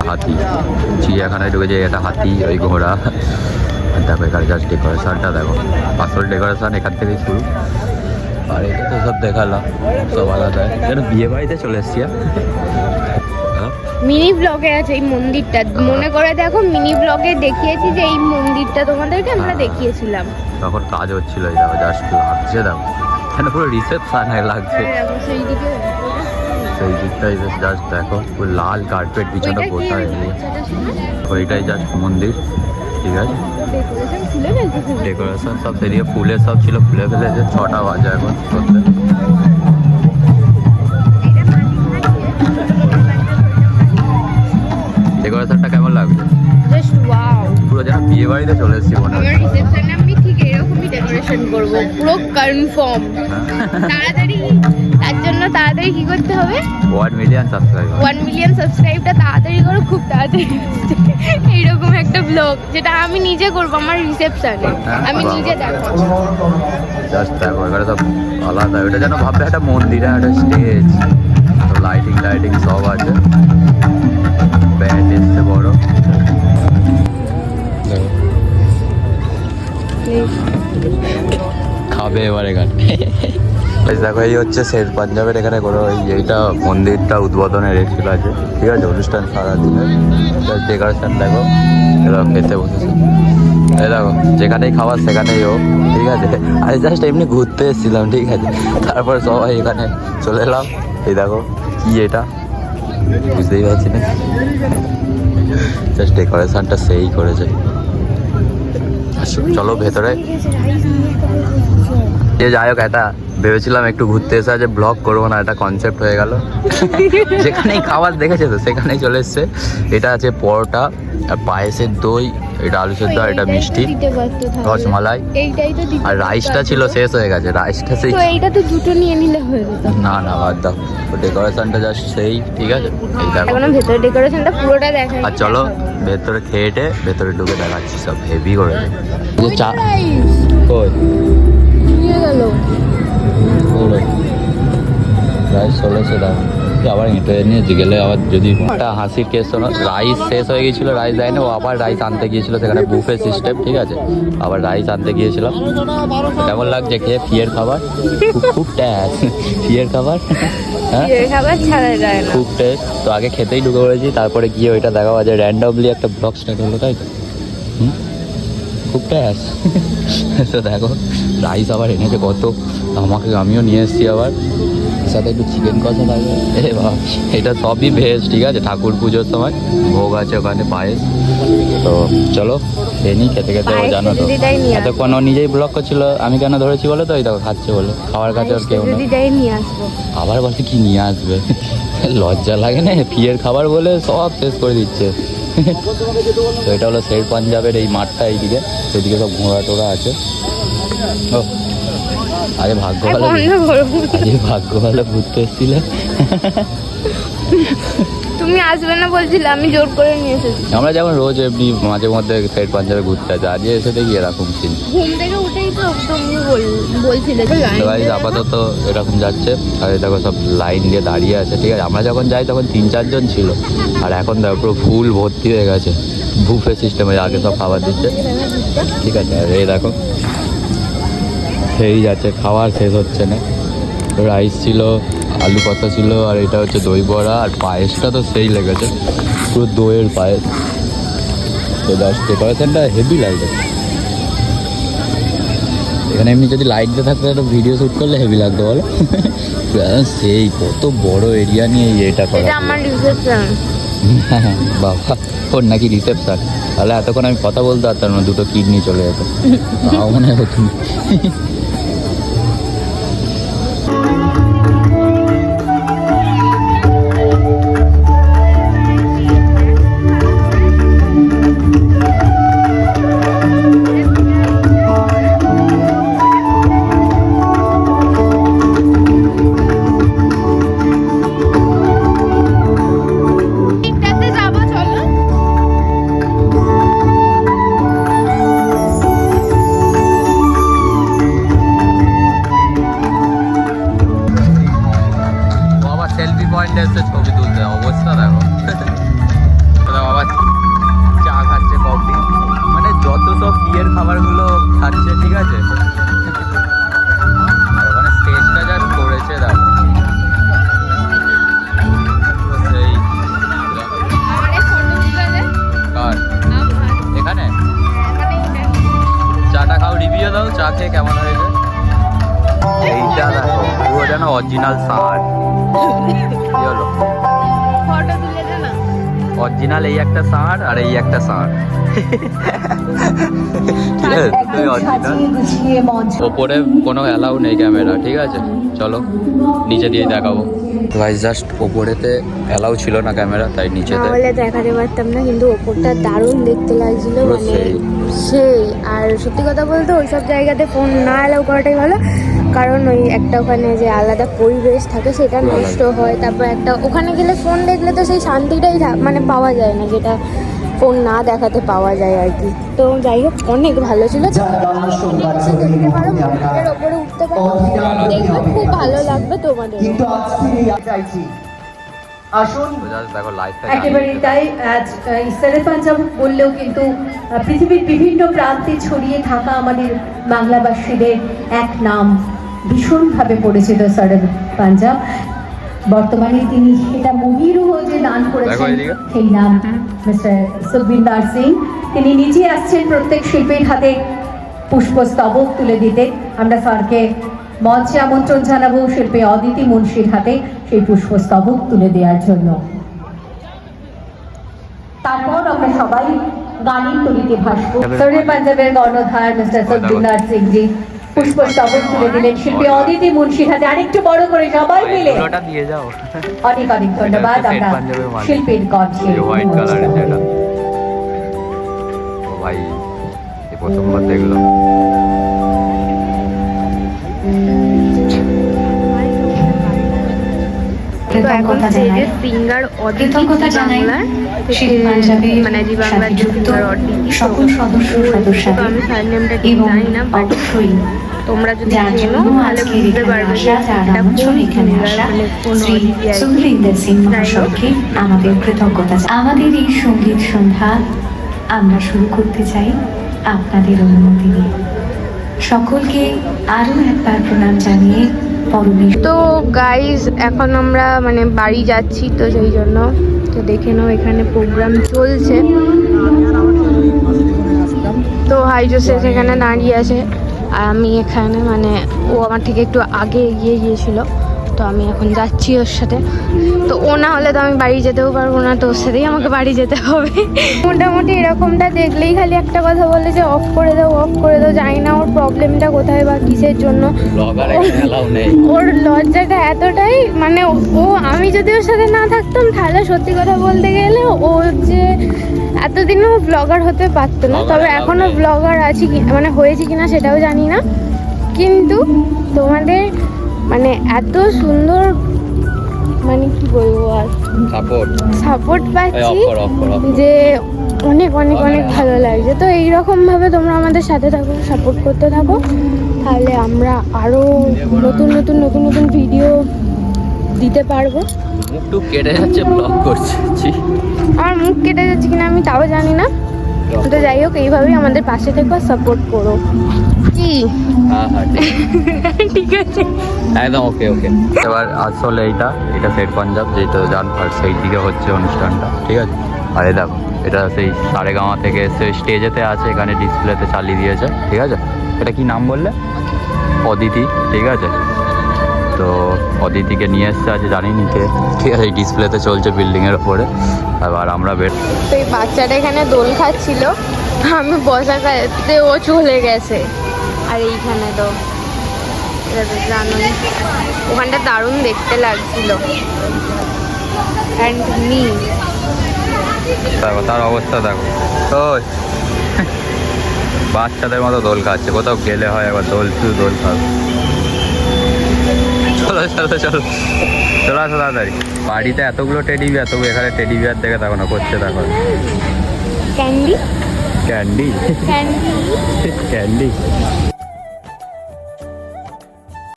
হাতি, চিড়িয়াখানায় ঢুকেছে, এটা হাতি, ওই ঘোড়া। দেখো এখানে জাস্ট ডেকোরেশনটা দেখো, আসল ডেকোরেশন এখান থেকেই শুরু। আর এটা তো সব দেখালাম, সব আলাদা, যেন বিয়ে বাড়িতে চলে এসছি। মিনি ব্লগে আছে এই মন্দিরটা, মনে করে দেখো মিনি ব্লগে দেখিয়েছি যে এই মন্দিরটা তোমাদেরকে আমরা দেখিয়েছিলাম, তখন কাজ হচ্ছিল। এই দেখো জাস্ট লাগছে, দেখো এখানে পুরো রিসেপশন লাগছে। সেই দিকটাই জাস্ট দেখো, পুরো লাল কার্পেট বিছানো কোথায়, ওইটাই জাস্ট মন্দির। ঠিক আছে, ডেকোরেশন সব সেদিকে ফুলের সব ছিল, ফুলে ফেলেছে। 6টা বাজে এখন করতে। ডেকোরেশনটা কেমন লাগছে? জাস্ট ওয়াও, পুরো যেন বিয়ে বাড়িতে চলে এসেছি মনে আমার হচ্ছে। রিসেপশনে আমি ঠিক এরকমই ডেকোরেশন করব, পুরো কনফার্ম। তাড়াতাড়ি, তার জন্য তাড়াতাড়ি কি করতে হবে? 1 মিলিয়ন সাবস্ক্রাইবার। 1 মিলিয়ন সাবস্ক্রাইবটা তাড়াতাড়ি করো, খুব তাড়াতাড়ি। এইরকম একটা ব্লগ যেটা আমি নিজে করব আমার রিসেপশনে, আমি নিজে দেখাবো। জাস্ট দেখো এখানে সব আলাদা, ওটা যেন ভাববে একটা মন্দির, একটা স্টেজ, লাইটিং টাইটিং সব আছে। ব্যান্ড এসছে বড়, খাবে এবার এখানে। দেখো এই হচ্ছে শের পাঞ্জাবের এখানে কোনো এইটা মন্দিরটা উদ্বোধনের এসেছিল আছে। ঠিক আছে, অনুষ্ঠান সারাদিনে ডেকোরেশন দেখো, এরা খেতে বসেছে। এই দেখো যেখানেই খাবার সেখানেই ও। ঠিক আছে, আমি জাস্ট এমনি ঘুরতে এসেছিলাম। ঠিক আছে, তারপর সবাই এখানে চলে এলাম। এই দেখো কি এটা বুঝতেই পারছি না, জাস্ট ডেকোরেশনটা সেই করেছে। চলো ভেতরে। যাই হোক, এটা ভেবেছিলাম একটু ঘুরতে এসে যে ব্লগ করবো না, এটা কনসেপ্ট হয়ে গেল। যেখানেই খাবার দেখেছে তো সেখানেই চলে এসছে। এটা আছে পরোটা আর পায়েসের দই, এটা আলু সেদ্ধ, আর এটা মিষ্টি রসমালাই, আর রাইসটা ছিল শেষ হয়ে গেছে। রাইসটা সেই, এইটা তো দুটো নিয়ে নিলে হয়ে যেত। না না বাদ দাও, ডেকোরেশনটা জাস্ট সেই। ঠিক আছে, এই দেখো এখন ভেতরে ডেকোরেশনটা পুরোটা দেখাই। আর চলো ভেতরে খেয়েটে ভেতরে ঢুকে দেখাচ্ছি, সব হেভি করেছে। চা কই নিয়ে গেল রাইস চলেছে, দাও আবার হেঁটে নিয়ে গেলে আবার যদি একটা হাসির কেস শোনো, রাইস শেষ হয়ে গিয়েছিল, রাইস দেয়নি, ও আবার রাইস আনতে গিয়েছিল, সেখানে বুফে সিস্টেম। ঠিক আছে, আবার রাইস আনতে গিয়েছিলাম। কেমন লাগছে খেয়ে? ফিয়ের খাবার, খুব টেস্ট। ফিয়ের খাবার, হ্যাঁ খাবার ছাড়া যায় না, খুব টেস্ট। তো আগে খেতেই ঢুকে পড়েছি, তারপরে গিয়ে ওইটা দেখা যায় র্যান্ডমলি একটা ব্লগ স্টার্ট হলো, তাই তো। খুব টেস্ট। তো দেখো রাইস আবার এনেছে কত, আমাকে আমিও নিয়ে এসেছি আবার, সাথে একটু চিকেন কষা থাকবে। এটা সবই ভেজ। ঠিক আছে, ঠাকুর পুজোর সময় ভোগ আছে ওখানে, পায়েস। তো চলো নিই, খেতে খেতে ও জানো তো এতক্ষণ ও নিজেই ব্লগ করছিল, আমি কেন ধরেছি বলো তো, ওই দেখো খাচ্ছে বলে, খাওয়ার কাছে ওর কেউ না। আবার বলছে কি নিয়ে আসবে, লজ্জা লাগে না? ফিয়ের খাবার বলে সব শেষ করে দিচ্ছে। তো এটা হলো শের পাঞ্জাবের এই মাঠটা, এইদিকে সেদিকে সব ঘোড়া টোড়া আছে। ও আরে ভাগ্য ভালো ঘুরতে এসেছিলে। তুমি আসবে না বলছিলে, আমি জোর করে নিয়ে এসেছি। আমরা যেমন রোজ এমনি মাঝে মধ্যে শের পাঞ্জাবে ঘুরতে আসি, আজকে এসে দেখি এরকম সিন। ঘুম থেকে উঠেই তো তুমি বলছিলে আপাতত এরকম যাচ্ছে। আর দেখো সব লাইন দিয়ে দাঁড়িয়ে আছে। ঠিক আছে, আমরা যখন যাই তখন 3-4 জন ছিল, আর এখন দেখো পুরো ফুল ভর্তি হয়ে গেছে। বুফে সিস্টেমে আগে সব খাবার দিচ্ছে। ঠিক আছে, আর এই দেখো খেয়েই যাচ্ছে, খাওয়ার শেষ হচ্ছে না। রাইস ছিল, আলু কষা ছিল, আর এটা হচ্ছে দই বড়া, আর পায়েসটা তো সেই লেগেছে, পুরো দইয়ের পায়েস। তো জাস্ট ডেকোরেশনটা হেভি লাগছে। এখানে এমনি যদি লাইট দিয়ে থাকতো একটা ভিডিও শ্যুট করলে হেভি লাগতো বলো। সেই কত বড় এরিয়া নিয়ে এটা করা। আমার রিসেপশন। বাবা ওর নাকি রিসেপশন, তাহলে এতক্ষণ আমি কথা বলতে পারতাম না, দুটো কিডনি চলে যেত, তাও মনে হতো। অরিজিনাল ষাঁড়। কি হলো? ফটো তুলে দে না। অরিজিনাল এই একটা ষাঁড় আর এই একটা ষাঁড়। ঠিক আছে, তুই original। ওপরে কোনো অ্যালাউ নেই ক্যামেরা, ঠিক আছে? চলো নিচে দিয়ে দেখাবো। গাইস জাস্ট ওপরেতে অ্যালাউ ছিল না ক্যামেরা, তাই নিচেতে। তাহলে দেখাতে পারতাম না, কিন্তু ওপরটা দারুণ দেখতে লাগছিল, পুরো মানে সেই। সেই। আর সত্যি কথা বলতে ওইসব জায়গাতে ফোন না অ্যালাউ করাটাই ভালো, কারণ ওই একটা ওখানে যে আলাদা পরিবেশ থাকে সেটা নষ্ট হয়। তারপর একটা ওখানে গেলে ফোন দেখলে তো সেই শান্তিটাই মানে পাওয়া যায় না, যেটা ফোন না দেখাতে পাওয়া যায় আর কি। তো যাই হোক, অনেক ভালো ছিল। দেখতে পারো, মন্দিরের ওপরে উঠতে পারো, দেখবে খুব ভালো লাগবে তোমাদের। আসুন দেখো লাইফটা একেবারে তাই। আজ ইস্তারে পাঞ্জাব বললেও কিন্তু পৃথিবীর বিভিন্ন প্রান্তে ছড়িয়ে থাকা আমাদের বাংলাবাসীদের এক নাম ভীষণভাবে পরিচিত সারে পাঞ্জাব। বর্তমানে তিনি সেটা মুভিরও যে দান করেছেন, সেই নাম মিস্টার সুখবিন্দার সিং। তিনি নিজে আসছেন প্রত্যেক শিল্পীর হাতে পুষ্পস্তবক তুলে দিতে। আমরা স্যারকে মঞ্চে আমন্ত্রণ জানাবো শিল্পী অদিতি মুন্সির হাতে সেই পুষ্পস্তবক তুলে দেওয়ার জন্য। তারপর আমরা সবাই গানের তলিতে ভাসবো। সারে পাঞ্জাবের কর্ণধার মিস্টার সুখবিন্দার সিং জি পুষ্পস্তবক তুলে দিলেন শিল্পী অদিতি মুন্সির হাতে। আরেকটু বড় করে সবাই মিলে দিয়ে যাও। অনেক অনেক ধন্যবাদ। আমরা শিল্পীর কণ্ঠে হোয়াইট কালারের যেটা। ও ভাই, এই প্রথমবার দেখলাম। তো এখন স্টেজের সিঙ্গার অদিতি বাংলার মানে জি বাংলার সিঙ্গার অদিতি, সকল সদস্য সদস্য তো আমি ফাইল নেমটা ঠিক জানি না, বাট তোমরা যদি চেনো তাহলে বুঝতে পারবে যে এটা কোন সিঙ্গার, মানে কোন অদিতি। সুখবিন্দর সিং মহাশয়কে আমাদের কৃতজ্ঞতা। আমাদের এই সঙ্গীত সন্ধ্যা আমরা শুরু করতে চাই আপনাদের অনুমতি নিয়ে। সকলকে আরো একবার প্রণাম জানিয়ে তো গাইজ এখন আমরা মানে বাড়ি যাচ্ছি, তো সেই জন্য তো দেখে নাও এখানে প্রোগ্রাম চলছে। তো হাইজোসে সেখানে দাঁড়িয়ে আছে, আর আমি এখানে মানে ও আমার থেকে একটু আগে এগিয়ে গিয়েছিল, তো আমি এখন যাচ্ছি ওর সাথে। তো ও না হলে তো আমি বাড়ি যেতেও পারবো না, তো ওর সাথেই আমাকে বাড়ি যেতে হবে। মোটামুটি এরকমটা দেখলেই খালি একটা কথা বলে যে অফ করে দাও, অফ করে দাও। জানি না ওর প্রবলেমটা কোথায় বা কিসের জন্য। ওর লজ্জাটা এতটাই, মানে ও আমি যদি ওর সাথে না থাকতাম তাহলে সত্যি কথা বলতে গেলে ও যে এতদিনও ব্লগার হতে পারতো না। তবে এখনো ব্লগার আছি মানে হয়েছে কিনা সেটাও জানি না, কিন্তু তোমাদের মানে এত সুন্দর মানে কি বলবো আর সাপোর্ট পাচ্ছি যে অনেক অনেক অনেক ভালো লাগছে। তো এইরকম ভাবে তোমরা আমাদের সাথে থাকো, সাপোর্ট করতে থাকো, তাহলে আমরা আরো নতুন নতুন নতুন নতুন ভিডিও দিতে পারবো। মুখ কেটে যাচ্ছে, ব্লগ করছি। আমার মুখ কেটে যাচ্ছে কিনা আমি তাও জানি না। তো যাই হোক, এইভাবেই আমাদের পাশে থেকো, সাপোর্ট করো। কি হ্যাঁ হ্যাঁ ঠিক আছে, একদম ওকে ওকে। এবার আসলে এটা সেট পাঞ্জাব, যেহেতু জান আর সেই দিকে হচ্ছে অনুষ্ঠানটা, ঠিক আছে? আরে দেখো, এটা সেই সারেগামা থেকে এসে স্টেজেতে আছে, এখানে ডিসপ্লেতে চালিয়ে দিয়েছে, ঠিক আছে? এটা কি নাম বললে? অদিতি, ঠিক আছে? তো অদিতিকে নিয়ে এসছে আজ, জানি নিতে, ঠিক আছে? এই ডিসপ্লেতে চলছে বিল্ডিংয়ের ওপরে। এবার আমরা বের। তো এই বাচ্চাটা এখানে দোল খাচ্ছিল, আমি বসা খাইতে ও চলে গেছে। আর এইখানে তো জানোই ওখানটা দারুণ দেখতে লাগছিল। অ্যান্ড মি দেখো তার অবস্থা, দেখো ওই বাচ্চাদের মতো দোল খাচ্ছে। কোথাও গেলে হয় একবার দোল, শুধু দোল খাবে। চলো চলো চলো চলো আসো তাড়াতাড়ি। বাড়িতে এতগুলো টেডি বিয়ার, তবু এখানে টেডি বিয়ার দেখে দেখো না করছে, দেখো ক্যান্ডি ক্যান্ডি ক্যান্ডি ক্যান্ডি